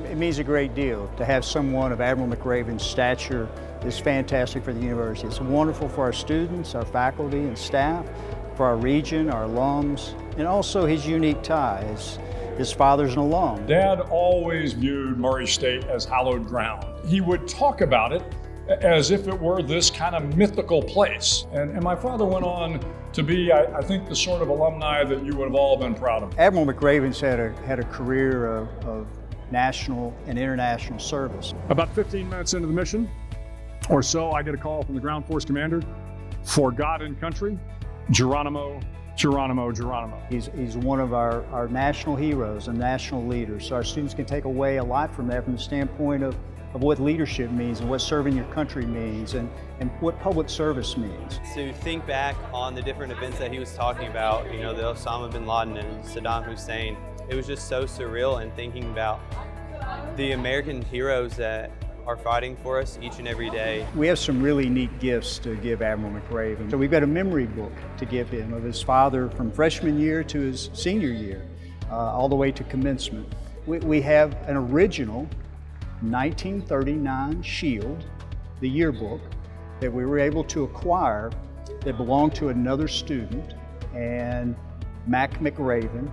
It means a great deal to have someone of Admiral McRaven's stature. Is fantastic for the university. It's wonderful for our students, our faculty and staff, for our region, our alums, and also his unique ties. His father's an alum. Dad always viewed Murray State as hallowed ground. He would talk about it as if it were this kind of mythical place. And my father went on to be, I think, the sort of alumni that you would have all been proud of. Admiral McRaven's had a career of national and international service. About 15 minutes into the mission or so, I get a call from the ground force commander. For God and country, Geronimo, Geronimo, Geronimo. He's one of our national heroes and national leaders. So our students can take away a lot from that from the standpoint of what leadership means and what serving your country means and what public service means. To think back on the different events that he was talking about, the Osama bin Laden and Saddam Hussein, it was just so surreal, and thinking about the American heroes that are fighting for us each and every day. We have some really neat gifts to give Admiral McRaven. So we've got a memory book to give him of his father from freshman year to his senior year, all the way to commencement. We have an original 1939 Shield, the yearbook, that we were able to acquire that belonged to another student, and Mac McRaven,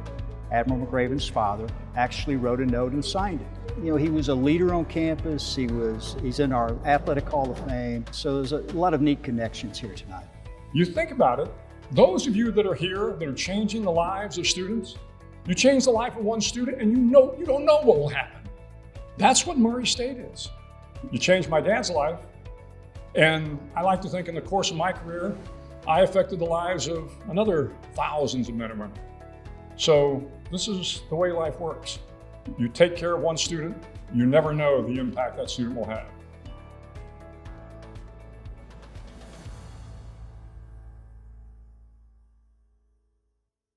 Admiral McRaven's father, actually wrote a note and signed it. He was a leader on campus. He's in our Athletic Hall of Fame. So there's a lot of neat connections here tonight. You think about it, those of you that are here that are changing the lives of students, you change the life of one student and you don't know what will happen. That's what Murray State is. You changed my dad's life, and I like to think in the course of my career, I affected the lives of another thousands of men and women. So this is the way life works. You take care of one student, you never know the impact that student will have.